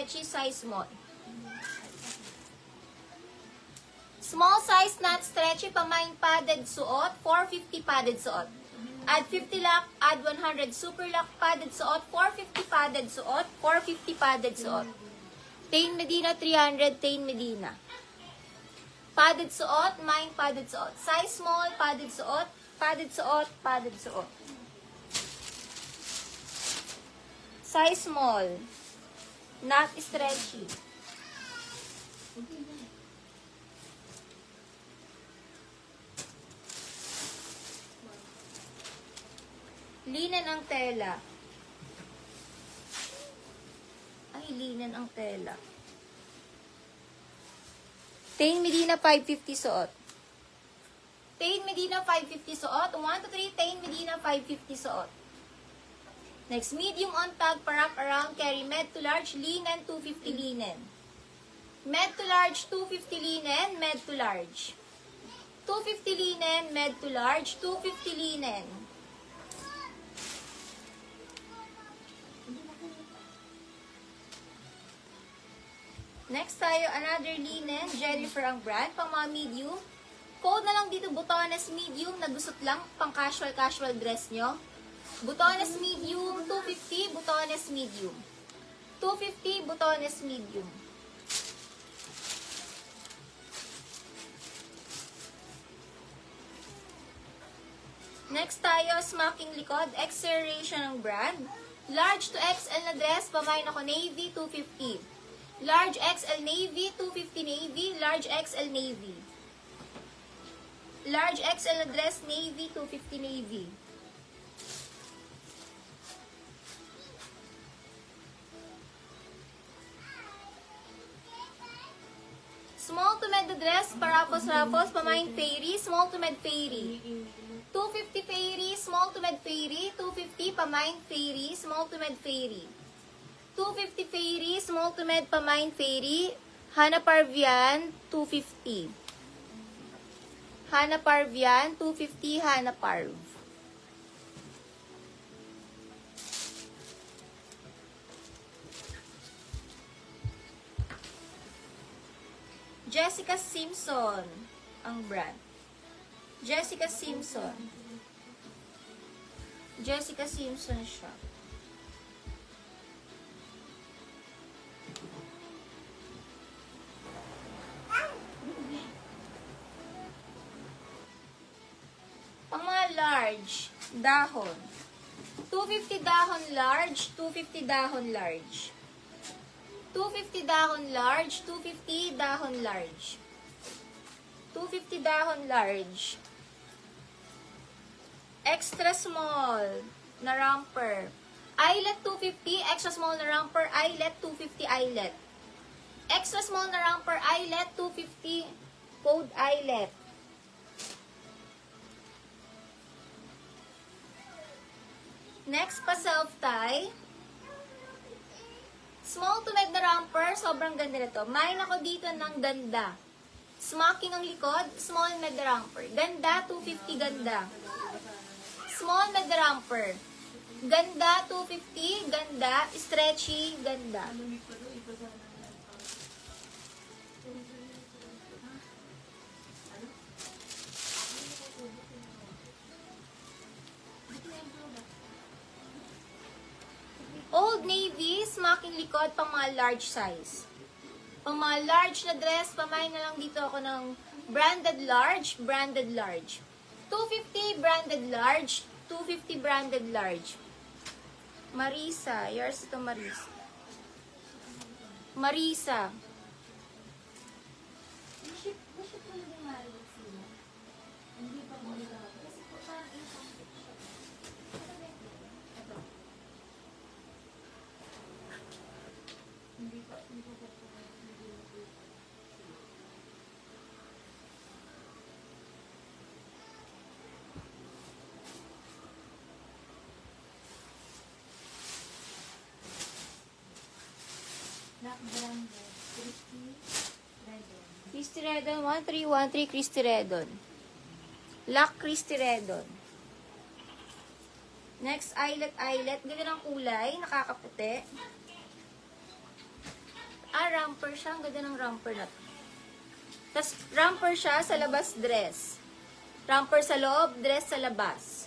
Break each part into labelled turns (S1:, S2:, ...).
S1: stretchy, size small. Small size, not stretchy, pamain padded suot, 450 padded suot. Add 50 lock, add 100 super lock padded suot, 450 padded suot, 450 padded suot. Tain Medina 300, Tain Medina. Padded suot, main padded suot. Size small, padded suot, padded suot, padded suot. Size small, not stretchy. Linen ang tela. Ay, linen ang tela. Tain Medina 550 suot. Tain Medina 550 suot. 1 to 3, Tain Medina 550 suot. Next, medium on tag, parap around, carry med to large, linen 250 linen. Med to large 250 linen, med to large. 250 linen, med to large, 250 linen. Next tayo, another linen, Jennifer ang brand, pang mga medium. Code na lang dito, butones medium, nagusot lang, pang casual dress nyo. Butones medium, 250, butones medium. 250, butones medium. Next tayo, smocking likod, X-Serration ang brand. Large to XL na dress, pamain ako navy, 250. Large XL navy, 250 navy, large XL navy. Large XL na dress, navy, 250 navy. Small to med dress, parapos-rapos, pamain fairy, small to med fairy. 250 fairy, small to med fairy, 250 pamain fairy, small to med fairy. 250 fairy, small to med pamain fairy, Hana Parvian, 250. Hana Parvian, 250, Hana Parv. Jessica Simpson ang brand. Jessica Simpson. Jessica Simpson siya. Pang mga large, dahon. 250 dahon large, 250 dahon large. 250 dahon large, 250 dahon large. 250 dahon large. Extra small na romper. Eyelet 250, extra small na romper, eyelet 250 eyelet. Extra small na romper, eyelet 250, code eyelet. Next pa self-tie. Small to med na romper, sobrang ganda nito. Main ako dito ng ganda. Smocking ang likod, small med na romper. Ganda, 250 ganda. Small med na romper. Ganda, 250, ganda. Stretchy, ganda. Old Navy, smocking likod, pang mga large size. Pang mga large na dress, pamain na lang dito ako ng branded large, branded large. 250 branded large, 250 branded large. Marisa, yours ito Marisa. Marisa. Christy Redon, 1313 Christy Redon. Lock Christy Redon. Next, eyelet. Ganda ng kulay, nakakaputi. Romper siya. Ang ganda ng romper na to. Tapos, romper siya sa labas dress. Romper sa loob, dress sa labas.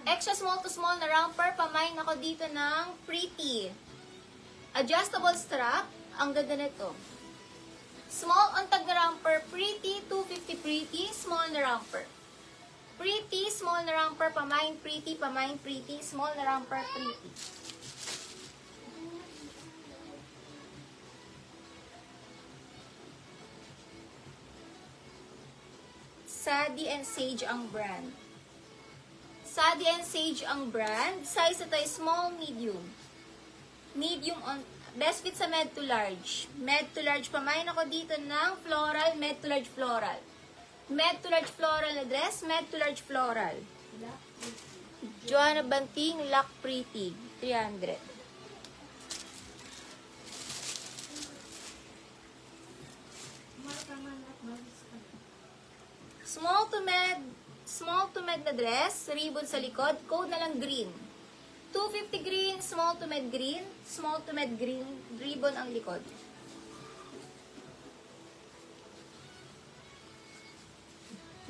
S1: Extra small to small na romper. Pamain ako dito ng pretty. Adjustable strap. Ang ganda nito. Small on tag na romper. Pretty, 250 pretty. Small na romper. Pretty, small na romper. Pamain pretty, pamain pretty. Small na romper, pretty. Sadie and Sage ang brand. Sadie and Sage ang brand. Size ito ay small, medium. Medium on, best fit sa med to large. Med to large, pamain ako dito ng floral, med to large floral. Med to large floral na dress, med to large floral. Joanna Banting, Lock Pretty, 300. Small to med na dress, ribbon sa likod, code na lang green. 250 green, small to med green, ribbon ang likod.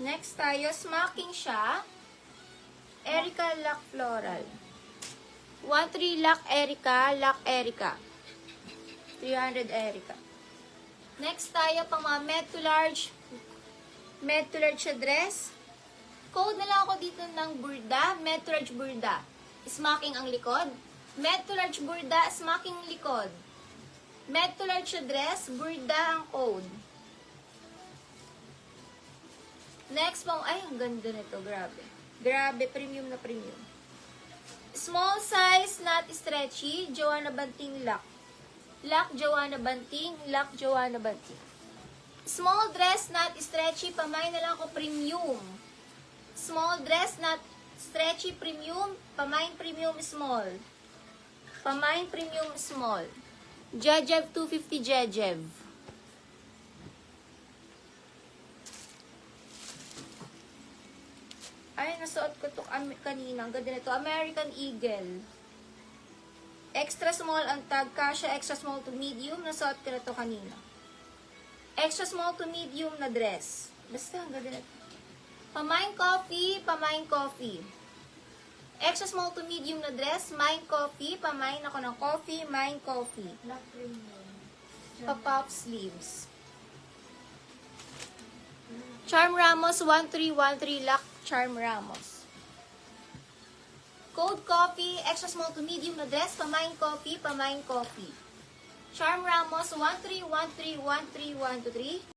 S1: Next tayo, smocking siya. Erica Lock Floral. 13 Lock Erica. 300 Erica. Next tayo, pang mga med to large siya dress. Code na lang ako dito ng burda, med to large burda. Smocking ang likod. Med to large burda, smocking ang likod. Med to large siya dress, burda ang code. Next pang, ay, ang ganda nito, grabe. Grabe, premium na premium. Small size, not stretchy, Joanna Banting Lock. Lock Joanna Banting, Lock Joanna Banting. Small dress, not stretchy, pamay na lang ako premium. Small dress, not stretchy, premium, pamain premium small. Pamain premium small. Jejev 250 Jejev. Ay, nasuot ko ito kanina. Ang ganda nito. American Eagle. Extra small ang tag. Kasha extra small to medium. Nasuot ko na ito kanina. Extra small to medium na dress. Basta, ang ganda nito. Pamain coffee. Extra small to medium na dress. Mine coffee. Pamain ako ng coffee. Mine coffee. Pa-puff sleeves. Charm Ramos 1313 Lock Charm Ramos. Code coffee, extra small to medium na dress, pamain coffee. Charm Ramos 1313131123.